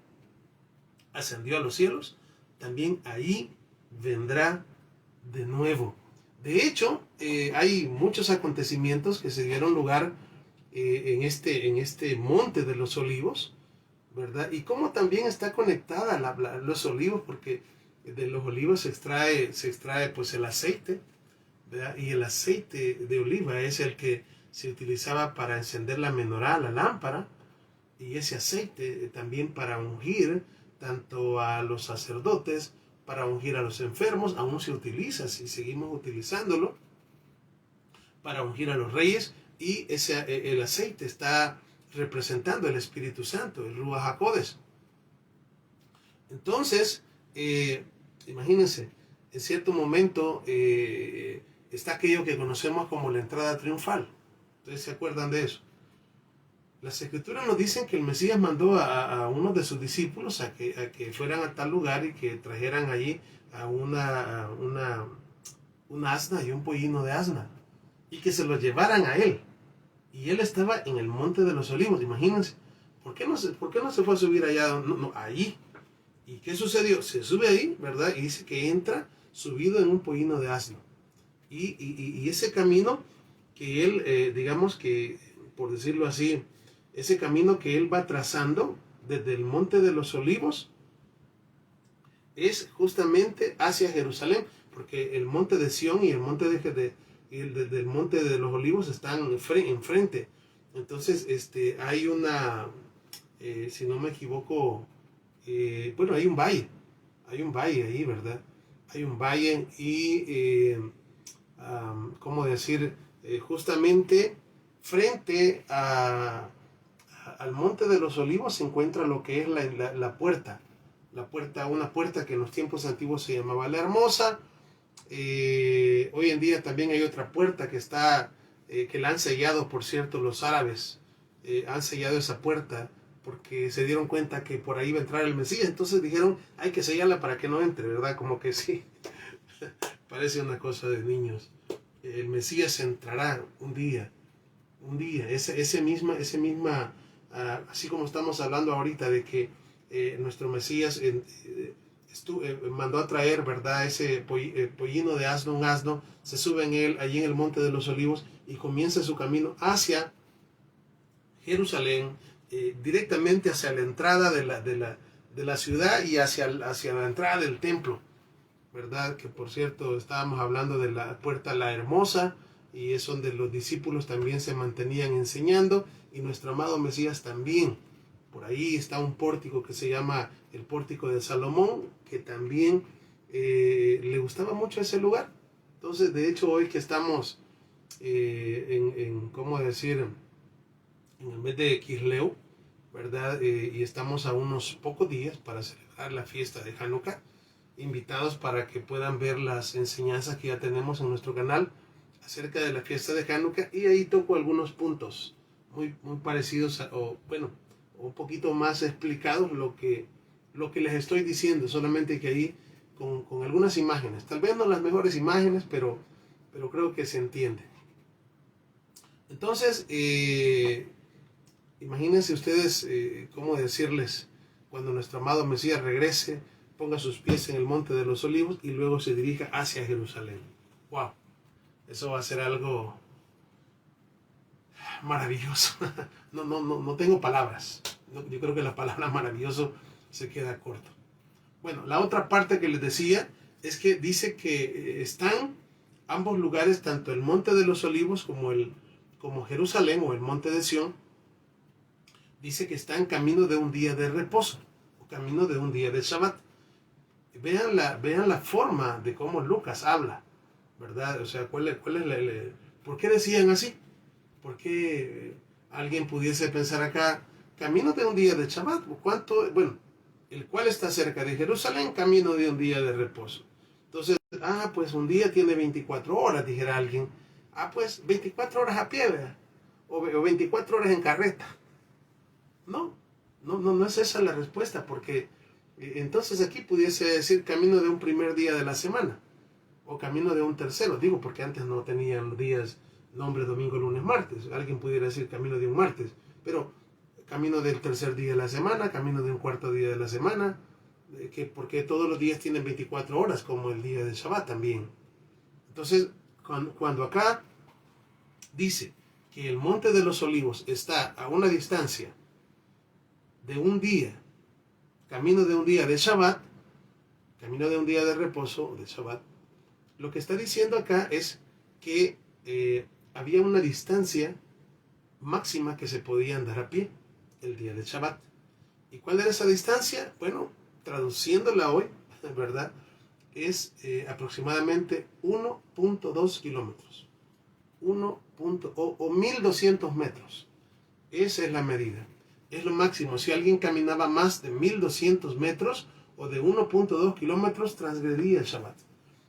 ascendió a los cielos, también ahí vendrá de nuevo. De hecho, hay muchos acontecimientos que se dieron lugar en este monte de los Olivos, ¿verdad? Y cómo también está conectada los olivos, porque de los olivos se extrae pues el aceite, ¿verdad? Y el aceite de oliva es el que se utilizaba para encender la menorá, la lámpara, y ese aceite también para ungir tanto a los sacerdotes, para ungir a los enfermos, aún se utiliza, si seguimos utilizándolo, para ungir a los reyes, y el aceite está representando el Espíritu Santo, el Ruach HaKodesh. Entonces, imagínense, en cierto momento está aquello que conocemos como la entrada triunfal. ¿Ustedes se acuerdan de eso? Las escrituras nos dicen que el Mesías mandó a uno de sus discípulos a que fueran a tal lugar y que trajeran allí a una asna y un pollino de asna, y que se lo llevaran a él. Y él estaba en el monte de los Olivos, imagínense. ¿Por qué no se fue a subir allá? No, allí. ¿Y qué sucedió? Se sube ahí, ¿verdad? Y dice que entra subido en un pollino de asno. Y ese camino que él, digamos que, por decirlo así, ese camino que él va trazando desde el monte de los Olivos es justamente hacia Jerusalén, porque el monte de Sión y el monte del monte de los Olivos están enfrente. Entonces, hay si no me equivoco, bueno, hay un valle ahí, ¿verdad? Hay un valle y, ¿cómo decir? Justamente frente al monte de los Olivos se encuentra lo que es la puerta. Una puerta que en los tiempos antiguos se llamaba la Hermosa. Hoy en día también hay otra puerta que la han sellado, por cierto, los árabes han sellado esa puerta porque se dieron cuenta que por ahí iba a entrar el Mesías, entonces dijeron hay que sellarla para que no entre, ¿verdad? Como que sí, parece una cosa de niños. El Mesías entrará un día, ese misma, así como estamos hablando ahorita de que nuestro Mesías mandó a traer, ¿verdad? Ese pollino de asno, un asno, se sube en él, allí en el monte de los Olivos, y comienza su camino hacia Jerusalén, directamente hacia la entrada de la ciudad y hacia la entrada del templo, ¿verdad? Que por cierto estábamos hablando de la puerta La Hermosa, y es donde los discípulos también se mantenían enseñando, y nuestro amado Mesías también. Por ahí está un pórtico que se llama el Pórtico de Salomón, que también le gustaba mucho ese lugar. Entonces, de hecho, hoy que estamos ¿cómo decir? En el mes de Kisleu, ¿verdad? Y estamos a unos pocos días para celebrar la fiesta de Hanukkah. Invitados para que puedan ver las enseñanzas que ya tenemos en nuestro canal acerca de la fiesta de Hanukkah, y ahí toco algunos puntos muy parecidos un poquito más explicados lo que les estoy diciendo, solamente que ahí con algunas imágenes, tal vez no las mejores imágenes, pero creo que se entiende. Entonces, imagínense ustedes, cómo decirles, cuando nuestro amado Mesías regrese, ponga sus pies en el monte de los Olivos y luego se dirija hacia Jerusalén. ¡Wow! Eso va a ser algo maravilloso. No tengo palabras. Yo creo que la palabra maravilloso se queda corto. Bueno, la otra parte que les decía es que dice que están ambos lugares, tanto el Monte de los Olivos como Jerusalén o el Monte de Sión, dice que está en camino de un día de reposo, o camino de un día de Shabbat. Vean la forma de cómo Lucas habla, ¿verdad? O sea, ¿por qué decían así? ¿Por qué alguien pudiese pensar acá, camino de un día de Shabbat? ¿Cuánto? Bueno, el cual está cerca de Jerusalén, camino de un día de reposo. Entonces, pues un día tiene 24 horas, dijera alguien. Pues 24 horas a pie, ¿verdad? O 24 horas en carreta. No es esa la respuesta, porque entonces aquí pudiese decir camino de un primer día de la semana, o camino de un tercero, digo, porque antes no tenían días, nombre, domingo, lunes, martes. Alguien pudiera decir camino de un martes, pero camino del tercer día de la semana, camino de un cuarto día de la semana, porque todos los días tienen 24 horas, como el día de Shabbat también. Entonces, cuando acá dice que el Monte de los Olivos está a una distancia de un día, camino de un día de Shabbat, camino de un día de reposo, de Shabbat, lo que está diciendo acá es que había una distancia máxima que se podía andar a pie el día de Shabbat. ¿Y cuál era esa distancia? Bueno, traduciéndola hoy, ¿verdad? Es aproximadamente 1.2 kilómetros. 1.200 metros. Esa es la medida. Es lo máximo. Si alguien caminaba más de 1200 metros o de 1.2 kilómetros, transgredía el Shabbat.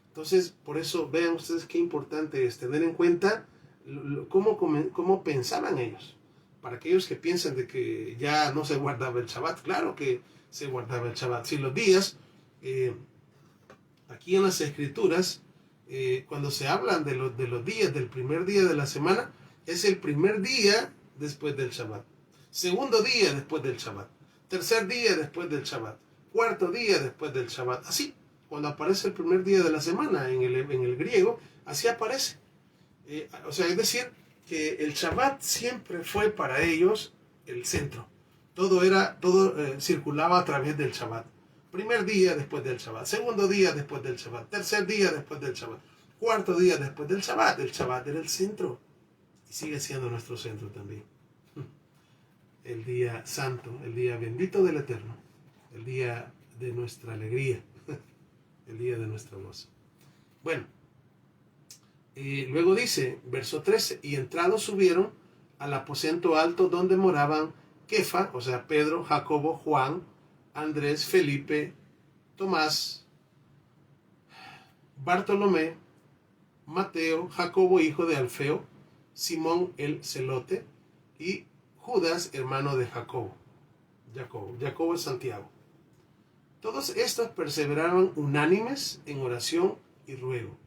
Entonces, por eso vean ustedes qué importante es tener en cuenta cómo pensaban ellos. Para aquellos que piensan de que ya no se guardaba el Shabbat, claro que se guardaba el Shabbat. Si los días, aquí en las Escrituras, cuando se hablan de los días, del primer día de la semana, es el primer día después del Shabbat. Segundo día después del Shabbat. Tercer día después del Shabbat. Cuarto día después del Shabbat. Así, cuando aparece el primer día de la semana en el griego, así aparece. O sea, es decir, que el Shabbat siempre fue para ellos el centro. Todo circulaba a través del Shabbat. Primer día después del Shabbat. Segundo día después del Shabbat. Tercer día después del Shabbat. Cuarto día después del Shabbat. El Shabbat era el centro. Y sigue siendo nuestro centro también. El día santo, el día bendito del Eterno. El día de nuestra alegría. El día de nuestra gozo. Bueno. Luego dice, verso 13, y entrados subieron al aposento alto donde moraban Kefa, o sea, Pedro, Jacobo, Juan, Andrés, Felipe, Tomás, Bartolomé, Mateo, Jacobo, hijo de Alfeo, Simón el Celote, y Judas, hermano de Jacobo. Jacobo es Santiago. Todos estos perseveraban unánimes en oración y ruego,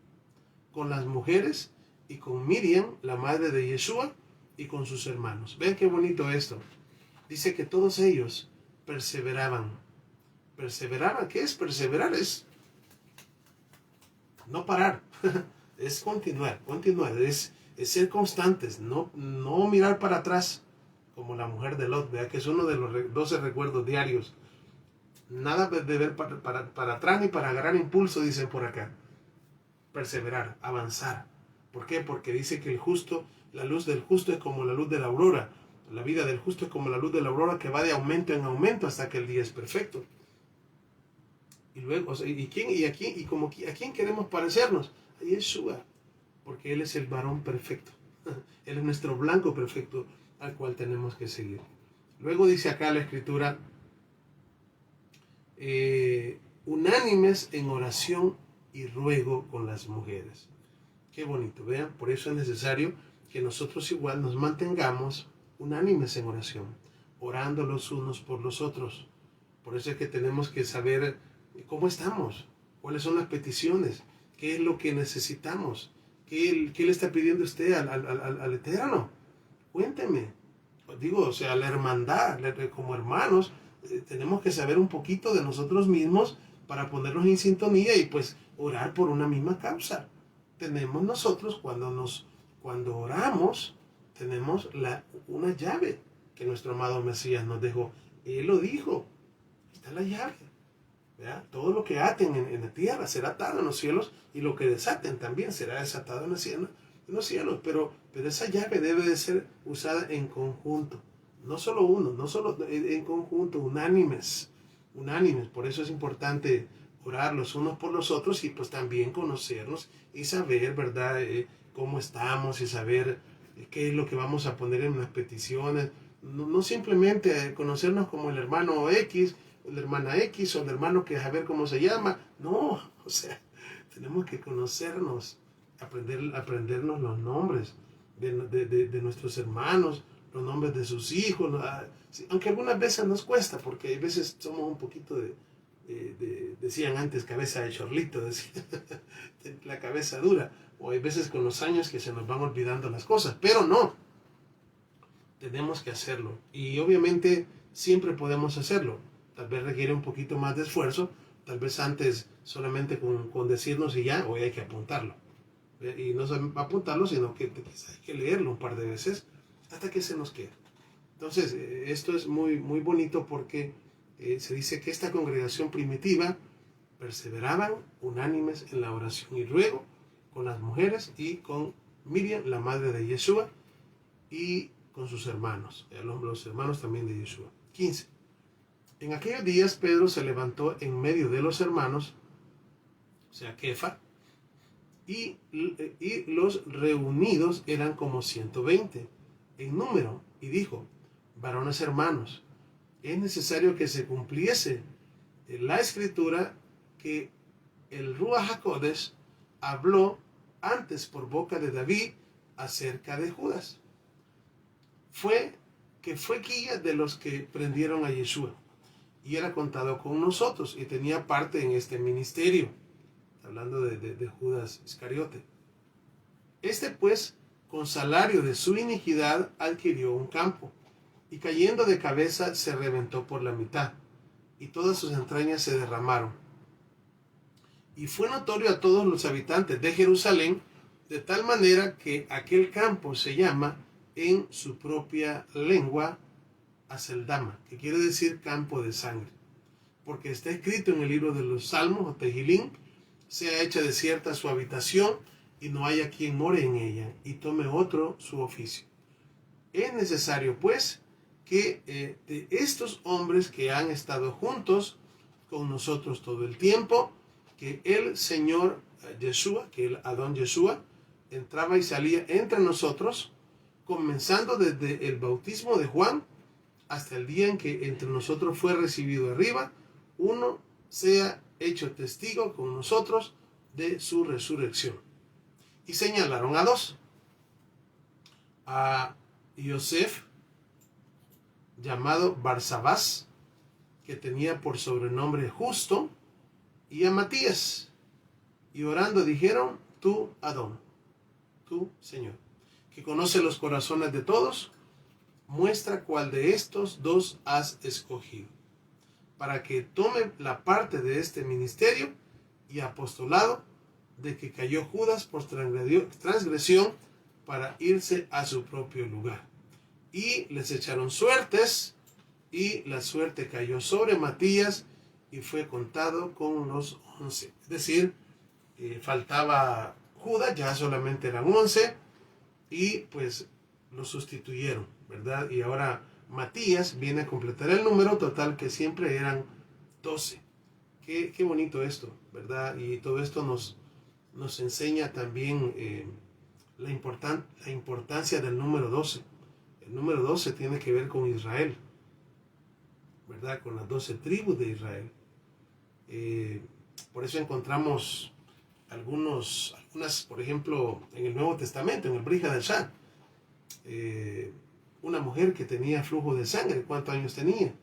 con las mujeres y con Miriam, la madre de Yeshua, y con sus hermanos. Vean qué bonito esto. Dice que todos ellos perseveraban. ¿Perseveraban? ¿Qué es perseverar? Es no parar. Es continuar. Es ser constantes. No mirar para atrás, como la mujer de Lot, ¿verdad? Que es uno de los 12 recuerdos diarios. Nada de ver para atrás ni para agarrar impulso, dicen por acá. Perseverar, avanzar. ¿Por qué? Porque dice que la luz del justo es como la luz de la aurora. La vida del justo es como la luz de la aurora que va de aumento en aumento hasta que el día es perfecto. Y luego, ¿a quién queremos parecernos? A Yeshua, porque Él es el varón perfecto. Él es nuestro blanco perfecto al cual tenemos que seguir. Luego dice acá la Escritura, unánimes en oración y ruego con las mujeres. Qué bonito, vean, por eso es necesario que nosotros igual nos mantengamos unánimes en oración, orando los unos por los otros. Por eso es que tenemos que saber cómo estamos, cuáles son las peticiones, qué es lo que necesitamos, qué le está pidiendo usted al Eterno. Cuénteme. Digo, o sea, la hermandad, como hermanos, tenemos que saber un poquito de nosotros mismos para ponernos en sintonía y pues orar por una misma causa. Tenemos nosotros, cuando oramos, tenemos una llave que nuestro amado Mesías nos dejó. Él lo dijo, está la llave. ¿Verdad? Todo lo que aten en la tierra será atado en los cielos, y lo que desaten también será desatado en los cielos. Pero esa llave debe de ser usada en conjunto. No solo uno, no solo en conjunto, unánimes. Por eso es importante orar los unos por los otros, y pues también conocernos y saber, ¿verdad? Cómo estamos, y saber qué es lo que vamos a poner en las peticiones. No simplemente conocernos como el hermano X, o la hermana X, o el hermano que saber cómo se llama. No, o sea, tenemos que conocernos, aprendernos los nombres de nuestros hermanos, los nombres de sus hijos. Sí, aunque algunas veces nos cuesta, porque a veces somos un poquito decían antes, cabeza de chorlito, decían, la cabeza dura, o hay veces con los años que se nos van olvidando las cosas, pero no, tenemos que hacerlo, y obviamente siempre podemos hacerlo. Tal vez requiere un poquito más de esfuerzo, tal vez antes solamente con decirnos y ya, hoy hay que apuntarlo, y no solo apuntarlo, sino que hay que leerlo un par de veces hasta que se nos quede. Entonces, esto es muy, muy bonito, porque se dice que esta congregación primitiva perseveraban unánimes en la oración y ruego con las mujeres y con Miriam, la madre de Yeshua, y con sus hermanos, los hermanos también de Yeshua. 15. En aquellos días Pedro se levantó en medio de los hermanos, o sea, Kefa, y los reunidos eran como 120 en número, y dijo: varones hermanos, es necesario que se cumpliese la escritura que el Ruach HaKodesh habló antes por boca de David acerca de Judas. Fue guía de los que prendieron a Yeshua, y era contado con nosotros, y tenía parte en este ministerio. Hablando de Judas Iscariote. Este pues, con salario de su iniquidad, adquirió un campo, y cayendo de cabeza se reventó por la mitad, y todas sus entrañas se derramaron. Y fue notorio a todos los habitantes de Jerusalén, de tal manera que aquel campo se llama en su propia lengua Aceldama, que quiere decir campo de sangre, porque está escrito en el libro de los Salmos, o Tejilín: sea hecha desierta su habitación, y no haya quien more en ella, y tome otro su oficio. Es necesario, pues, que de estos hombres que han estado juntos con nosotros todo el tiempo, que el Señor Yeshua, que el Adón Yeshua, entraba y salía entre nosotros, comenzando desde el bautismo de Juan hasta el día en que entre nosotros fue recibido arriba, uno sea hecho testigo con nosotros de su resurrección. Y señalaron a dos: a Yosef, llamado Barsabás, que tenía por sobrenombre Justo, y a Matías. Y orando dijeron: tú, Adón, tú, Señor, que conoce los corazones de todos, muestra cuál de estos dos has escogido, para que tome la parte de este ministerio y apostolado de que cayó Judas por transgresión, para irse a su propio lugar. Y les echaron suertes, y la suerte cayó sobre Matías, y fue contado con los 11. Es decir, faltaba Judas, ya solamente eran 11, y pues lo sustituyeron, ¿verdad? Y ahora Matías viene a completar el número total, que siempre eran 12. Qué bonito esto, ¿verdad? Y todo esto nos enseña también la importancia del número 12. El número 12 tiene que ver con Israel, ¿verdad? Con las 12 tribus de Israel. Por eso encontramos algunas, por ejemplo, en el Nuevo Testamento, en el Brit Hadashah, una mujer que tenía flujo de sangre. ¿Cuántos años tenía?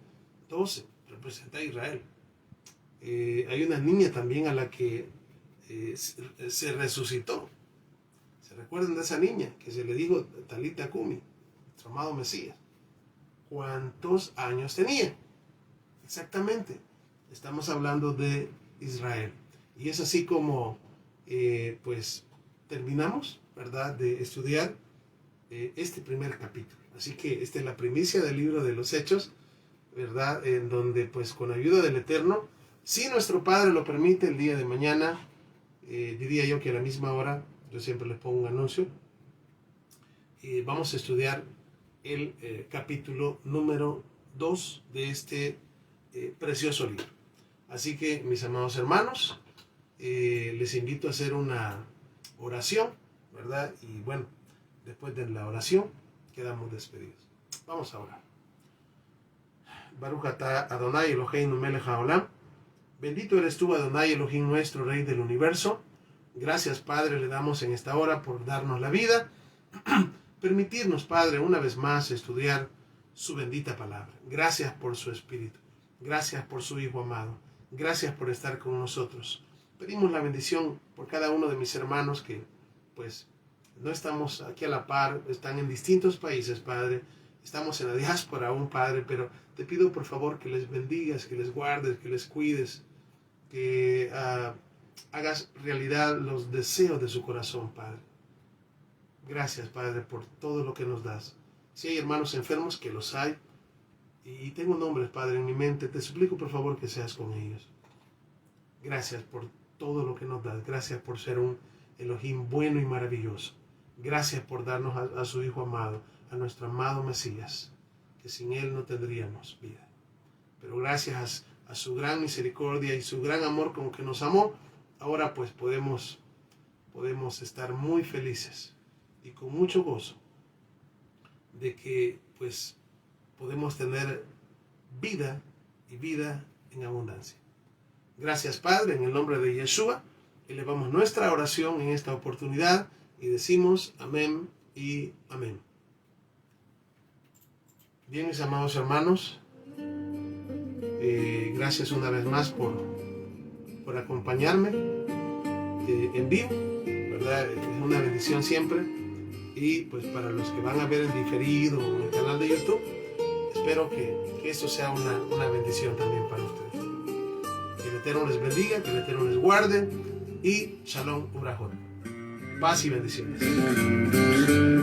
12, representa a Israel. Hay una niña también a la que se resucitó. ¿Se recuerdan de esa niña que se le dijo Talita Kumi, nuestro amado Mesías? ¿Cuántos años tenía? Exactamente. Estamos hablando de Israel. Y es así como pues terminamos, ¿verdad?, de estudiar este primer capítulo. Así que esta es la primicia del libro de los Hechos, ¿verdad? En donde pues con ayuda del Eterno, si nuestro Padre lo permite, el día de mañana, diría yo que a la misma hora, yo siempre les pongo un anuncio, vamos a estudiar el capítulo número 2 de este precioso libro. Así que, mis amados hermanos, les invito a hacer una oración, ¿verdad? Y bueno, después de la oración, quedamos despedidos. Vamos a orar. Baruch atah Adonai Eloheinu melech haolam. Bendito eres tú, Adonai Elohim nuestro, Rey del universo. Gracias, Padre, le damos en esta hora por darnos la vida. Permitirnos, Padre, una vez más estudiar su bendita palabra. Gracias por su Espíritu. Gracias por su Hijo amado. Gracias por estar con nosotros. Pedimos la bendición por cada uno de mis hermanos que, pues, no estamos aquí a la par, están en distintos países, Padre. Estamos en la diáspora aún, Padre, pero te pido por favor que les bendigas, que les guardes, que les cuides, que hagas realidad los deseos de su corazón, Padre. Gracias, Padre, por todo lo que nos das. Si hay hermanos enfermos, que los hay, y tengo nombres, Padre, en mi mente, te suplico por favor que seas con ellos. Gracias por todo lo que nos das. Gracias por ser un Elohim bueno y maravilloso. Gracias por darnos a su Hijo amado, a nuestro amado Mesías, que sin Él no tendríamos vida. Pero gracias a su gran misericordia y su gran amor con que nos amó, ahora pues podemos estar muy felices y con mucho gozo de que pues podemos tener vida y vida en abundancia. Gracias, Padre, en el nombre de Yeshua, elevamos nuestra oración en esta oportunidad y decimos amén y amén. Bien, mis amados hermanos, gracias una vez más por acompañarme en vivo, ¿verdad? Es una bendición siempre. Y pues para los que van a ver en diferido en el canal de YouTube, espero que esto sea una bendición también para ustedes. Que el Eterno les bendiga, que el Eterno les guarde y Shalom Ubrahot. Paz y bendiciones.